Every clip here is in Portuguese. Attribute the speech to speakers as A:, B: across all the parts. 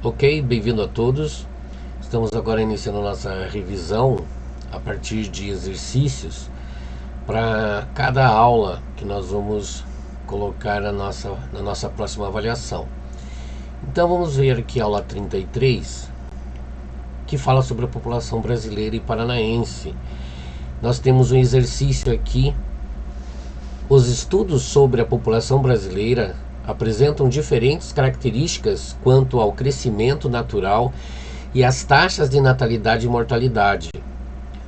A: Ok, bem-vindo a todos. Estamos agora iniciando nossa revisão a partir de exercícios para cada aula que nós vamos colocar na nossa próxima avaliação. Então vamos ver aqui a aula 33, que fala sobre a população brasileira e paranaense. Nós temos um exercício aqui. Os estudos sobre a população brasileira apresentam diferentes características quanto ao crescimento natural e às taxas de natalidade e mortalidade.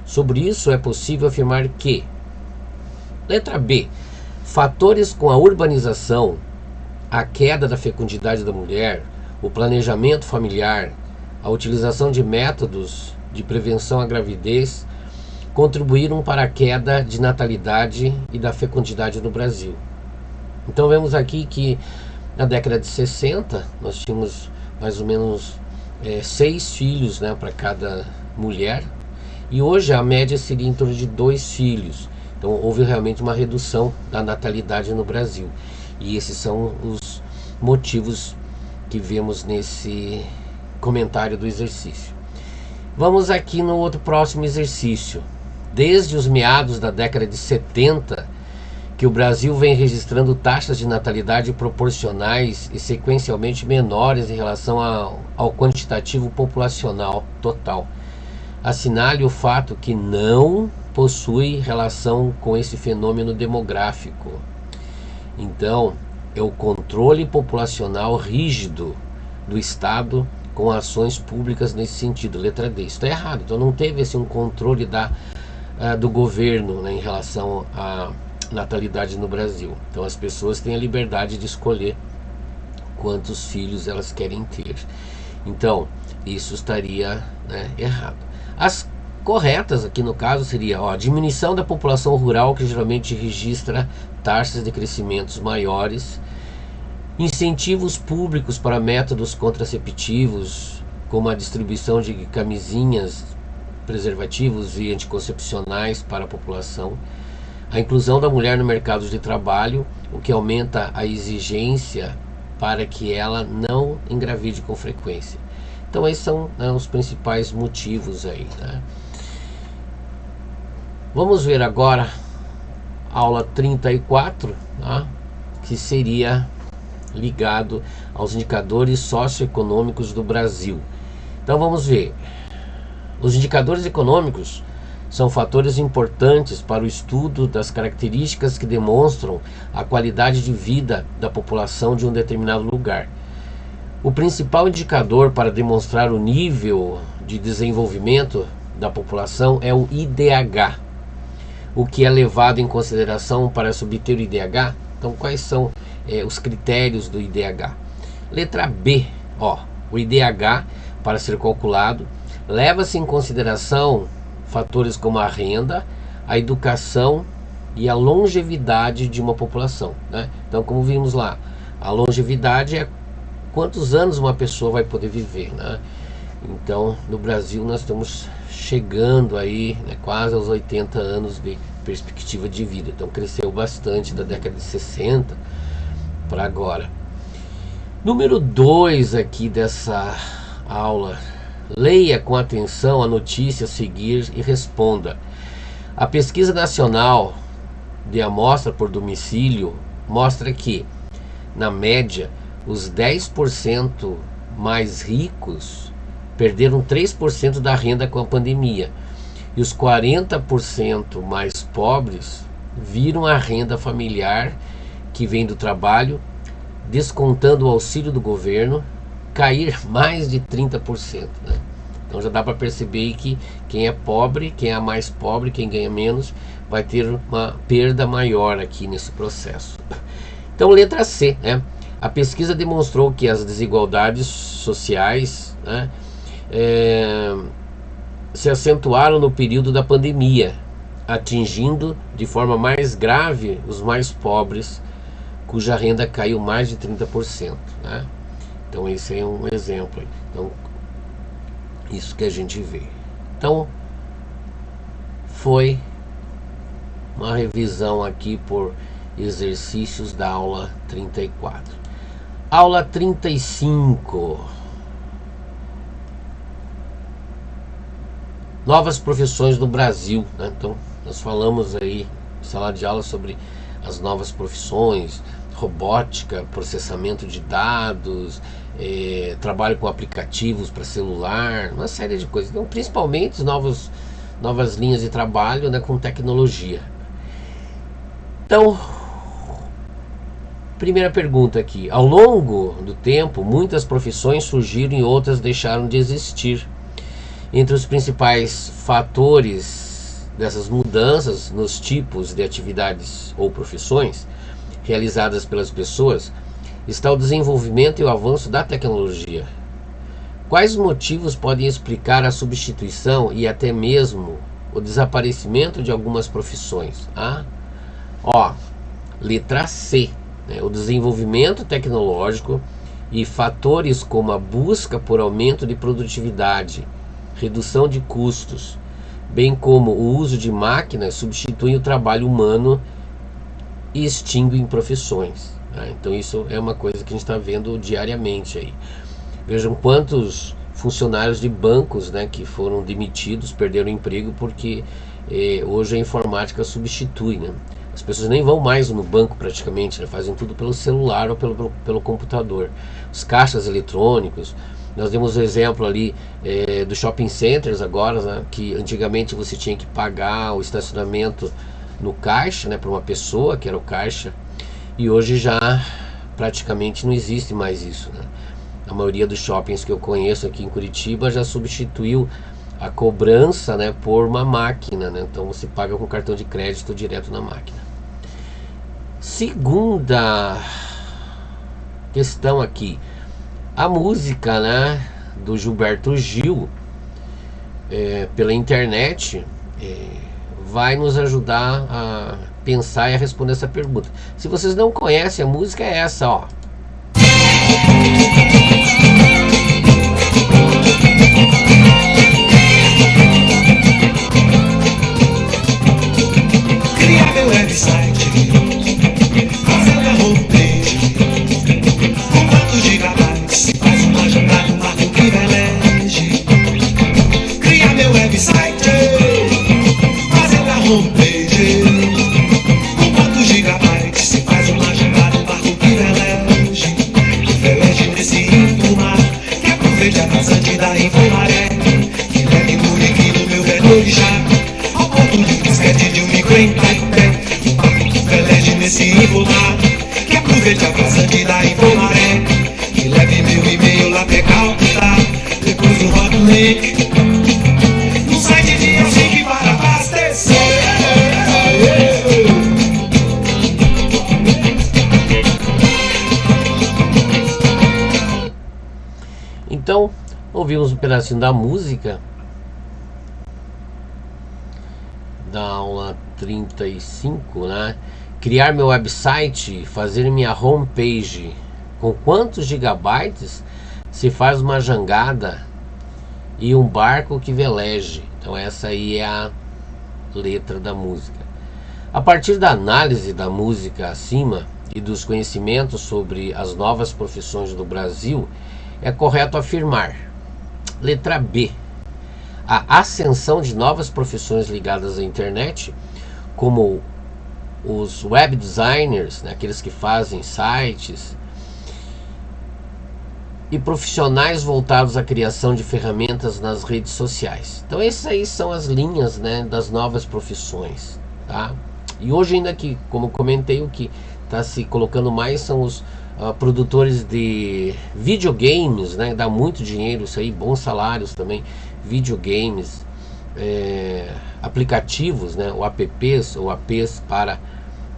A: Sobre isso é possível afirmar que: letra B, fatores com a urbanização, a queda da fecundidade da mulher, o planejamento familiar, a utilização de métodos de prevenção à gravidez contribuíram para a queda de natalidade e da fecundidade no Brasil. Então vemos aqui que na década de 60 nós tínhamos mais ou menos 6 filhos, né, para cada mulher, e hoje a média seria em torno de 2 filhos. Então houve realmente uma redução da natalidade no Brasil, e esses são os motivos que vemos nesse comentário do exercício. Vamos aqui no outro próximo exercício. Desde os meados da década de 70 que o Brasil vem registrando taxas de natalidade proporcionais e sequencialmente menores em relação ao quantitativo populacional total. Assinale o fato que não possui relação com esse fenômeno demográfico. Então, é o controle populacional rígido do Estado com ações públicas nesse sentido. Letra D. Isso está errado. Então não teve um controle do governo, né, em relação à natalidade no Brasil. Então as pessoas têm a liberdade de escolher quantos filhos elas querem ter. Então isso estaria, né, errado. As corretas aqui no caso seria a diminuição da população rural, que geralmente registra taxas de crescimentos maiores, incentivos públicos para métodos contraceptivos, como a distribuição de camisinhas, preservativos e anticoncepcionais para a população, a inclusão da mulher no mercado de trabalho, o que aumenta a exigência para que ela não engravide com frequência. Então esses são, né, os principais motivos aí, né? Vamos ver agora a aula 34, tá? Que seria ligado aos indicadores socioeconômicos do Brasil. Então vamos ver. Os indicadores econômicos são fatores importantes para o estudo das características que demonstram a qualidade de vida da população de um determinado lugar. O principal indicador para demonstrar o nível de desenvolvimento da população é o IDH. O que é levado em consideração para se obter o IDH? Então, quais são os critérios do IDH? Letra B, o IDH, para ser calculado, leva-se em consideração fatores como a renda, a educação e a longevidade de uma população, né? Então, como vimos lá, a longevidade é quantos anos uma pessoa vai poder viver, né? Então, no Brasil nós estamos chegando aí, né, quase aos 80 anos de perspectiva de vida. Então cresceu bastante da década de 60 para agora. Número 2 aqui dessa aula. Leia com atenção a notícia a seguir e responda. A pesquisa nacional de amostra por domicílio mostra que, na média, os 10% mais ricos perderam 3% da renda com a pandemia, e os 40% mais pobres viram a renda familiar que vem do trabalho, descontando o auxílio do governo, cair mais de 30%, né? Então já dá para perceber que quem é pobre, quem é mais pobre, quem ganha menos, vai ter uma perda maior aqui nesse processo. Então, letra C, né? A pesquisa demonstrou que as desigualdades sociais, né, se acentuaram no período da pandemia, atingindo de forma mais grave os mais pobres, cuja renda caiu mais de 30%, né? Então esse é um exemplo. Então, isso que a gente vê. Então, foi uma revisão aqui por exercícios da aula 34. Aula 35. novas profissões do Brasil, né? Então nós falamos aí em sala de aula sobre as novas profissões, robótica, processamento de dados, trabalho com aplicativos para celular, uma série de coisas. Então, principalmente novas linhas de trabalho, né, com tecnologia. Então, primeira pergunta aqui: ao longo do tempo, muitas profissões surgiram e outras deixaram de existir. Entre os principais fatores dessas mudanças nos tipos de atividades ou profissões realizadas pelas pessoas está o desenvolvimento e o avanço da tecnologia. Quais motivos podem explicar a substituição e até mesmo o desaparecimento de algumas profissões? Letra C, né? O desenvolvimento tecnológico e fatores como a busca por aumento de produtividade, redução de custos, bem como o uso de máquinas, substituem o trabalho humano e extinguem profissões. Então isso é uma coisa que a gente está vendo diariamente aí. Vejam quantos funcionários de bancos, né, que foram demitidos, perderam o emprego porque hoje a informática substitui, né? As pessoas nem vão mais no banco praticamente, né? Fazem tudo pelo celular ou pelo computador. Os caixas eletrônicos, nós demos o exemplo ali do shopping centers agora, né, que antigamente você tinha que pagar o estacionamento no caixa, né, para uma pessoa que era o caixa, e hoje já praticamente não existe mais isso, né? A maioria dos shoppings que eu conheço aqui em Curitiba já substituiu a cobrança, né, por uma máquina, né? Então você paga com cartão de crédito direto na máquina. Segunda questão aqui: a música, né, do Gilberto Gil pela internet vai nos ajudar a pensar e a responder essa pergunta. Se vocês não conhecem, a música é essa, ó.
B: Criar meu website, fazer minha homepage, com quantos gigabytes, faz uma jogada, marca o privilégio. Criar meu website, fazer minha homepage, com quantos gigabytes, se faz uma jogada, marca o privilégio. Privilégio nesse informar, que aproveite a vazante da Infomaré, que leve por aqui no meu velho orixá, ao ponto de disquete de um micro em nesse informar, que aproveite a vazante da Infomaré, que leve meu e-mail lá até Calcutá, depois eu rodo o link no site de Helsinki para abastecer.
A: Então, ouvimos um pedacinho da música da aula 35, né? Criar meu website, fazer minha homepage, com quantos gigabytes se faz uma jangada e um barco que veleje. Então essa aí é a letra da música. A partir da análise da música acima e dos conhecimentos sobre as novas profissões do Brasil, é correto afirmar: letra B, a ascensão de novas profissões ligadas à internet, como os web designers, né, aqueles que fazem sites, e profissionais voltados à criação de ferramentas nas redes sociais. Então essas aí são as linhas, né, das novas profissões, tá? E hoje ainda que, como comentei, o que está se colocando mais são os produtores de videogames, né? Dá muito dinheiro isso aí, bons salários também. Videogames, aplicativos, né? Ou apps ou apps para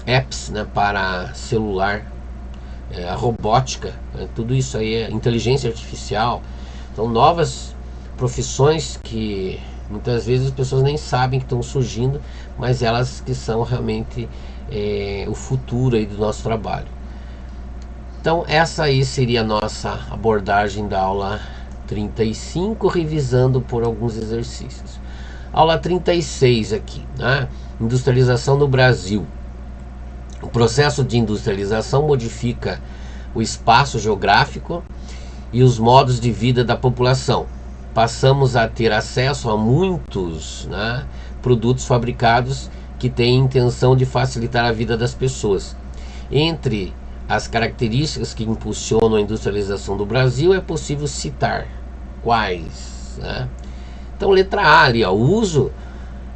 A: apps, né? Para celular, a robótica, né? Tudo isso aí é inteligência artificial. Então novas profissões que muitas vezes as pessoas nem sabem que estão surgindo, mas elas que são realmente o futuro aí do nosso trabalho. Então essa aí seria a nossa abordagem da aula 35, revisando por alguns exercícios. Aula 36 aqui, né? Industrialização no Brasil. O processo de industrialização modifica o espaço geográfico e os modos de vida da população. passamos a ter acesso a muitos, né, produtos fabricados que têm a intenção de facilitar a vida das pessoas. Entre as características que impulsionam a industrialização do Brasil é possível citar quais, né? Então, letra A ali, ó, o uso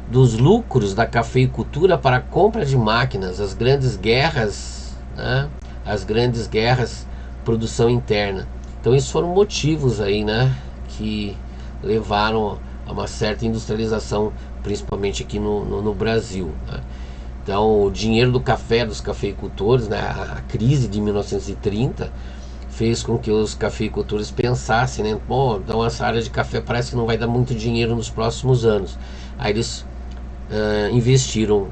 A: dos lucros da cafeicultura para a compra de máquinas, as grandes guerras, né? As grandes guerras, produção interna. Então, esses foram motivos aí, né, que levaram a uma certa industrialização, principalmente aqui no Brasil, né? Então, o dinheiro do café dos cafeicultores, né, a crise de 1930 fez com que os cafeicultores pensassem, né, bom, então essa área de café parece que não vai dar muito dinheiro nos próximos anos. Aí eles investiram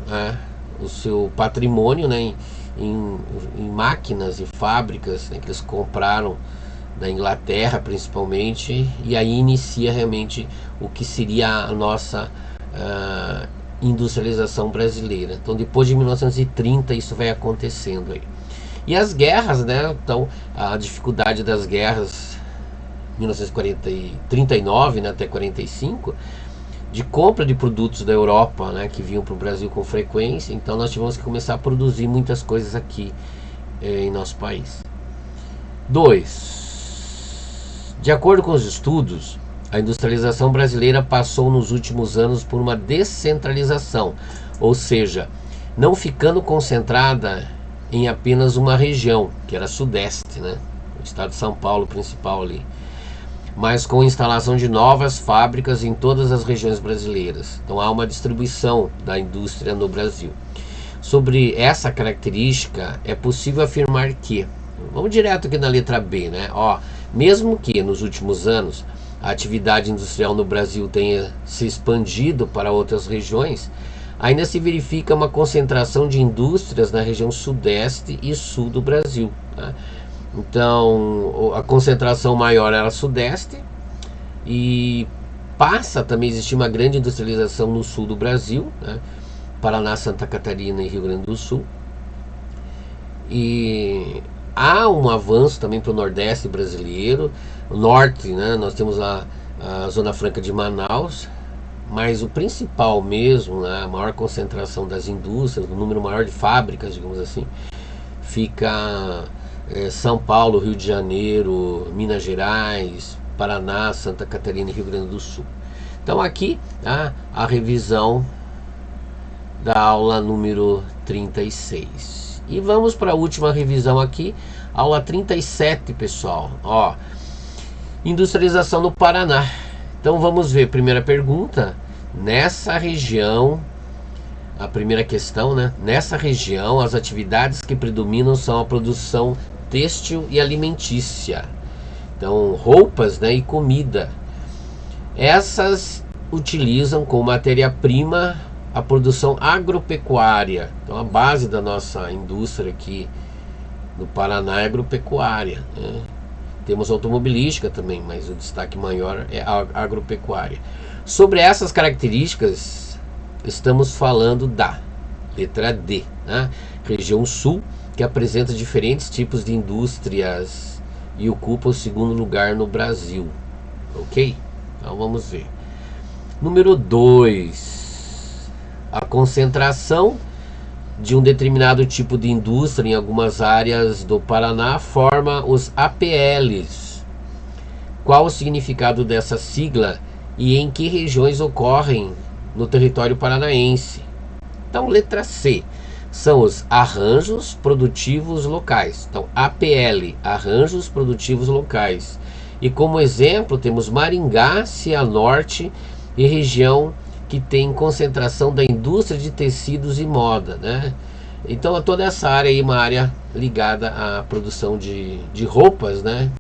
A: o seu patrimônio, né, em máquinas e fábricas, né, que eles compraram da Inglaterra principalmente, e aí inicia realmente o que seria a nossa industrialização brasileira. Então, depois de 1930 isso vai acontecendo aí. E as guerras, né? Então, a dificuldade das guerras 1939, né, até 45, de compra de produtos da Europa, né, que vinham para o Brasil com frequência. Então nós tivemos que começar a produzir muitas coisas aqui em nosso país. 2. De acordo com os estudos, a industrialização brasileira passou nos últimos anos por uma descentralização, ou seja, não ficando concentrada em apenas uma região, que era Sudeste, né, o estado de São Paulo principal ali, mas com a instalação de novas fábricas em todas as regiões brasileiras. Então há uma distribuição da indústria no Brasil. Sobre essa característica, é possível afirmar que, vamos direto aqui na letra B, né? Ó, mesmo que nos últimos anos a atividade industrial no Brasil tenha se expandido para outras regiões, ainda se verifica uma concentração de indústrias na região Sudeste e Sul do Brasil, né? Então, a concentração maior era Sudeste, e passa também a existir uma grande industrialização no Sul do Brasil, né? Paraná, Santa Catarina e Rio Grande do Sul. E há um avanço também para o Nordeste brasileiro. O Norte, né? Nós temos a Zona Franca de Manaus, mas o principal mesmo, né? A maior concentração das indústrias, o número maior de fábricas, digamos assim, fica São Paulo, Rio de Janeiro, Minas Gerais, Paraná, Santa Catarina e Rio Grande do Sul. Então aqui a revisão da aula número 36. E vamos para a última revisão aqui, aula 37, pessoal. Ó, industrialização no Paraná. Então vamos ver, primeira pergunta, nessa região, a primeira questão, né? Nessa região, as atividades que predominam são a produção têxtil e alimentícia. Então, roupas, né, e comida. Essas utilizam como matéria-prima a produção agropecuária. Então, a base da nossa indústria aqui no Paraná é agropecuária, né? Temos automobilística também, mas o destaque maior é a agropecuária. Sobre essas características, estamos falando da letra D, né? Região Sul, que apresenta diferentes tipos de indústrias e ocupa o segundo lugar no Brasil. Ok? Então vamos ver. Número 2. A concentração de um determinado tipo de indústria em algumas áreas do Paraná forma os APLs. Qual o significado dessa sigla e em que regiões ocorrem no território paranaense? Então, letra C. São os arranjos produtivos locais. Então, APL, arranjos produtivos locais. E como exemplo, temos Maringá, Cianorte e região que tem concentração da indústria de tecidos e moda, né? Então, toda essa área aí é uma área ligada à produção de roupas, né?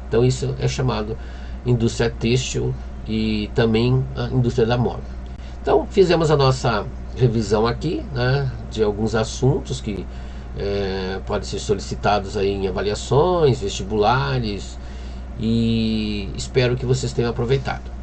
A: Então, isso é chamado indústria têxtil e também a indústria da moda. Então, fizemos a nossa revisão aqui, né, de alguns assuntos que podem ser solicitados aí em avaliações, vestibulares, e espero que vocês tenham aproveitado.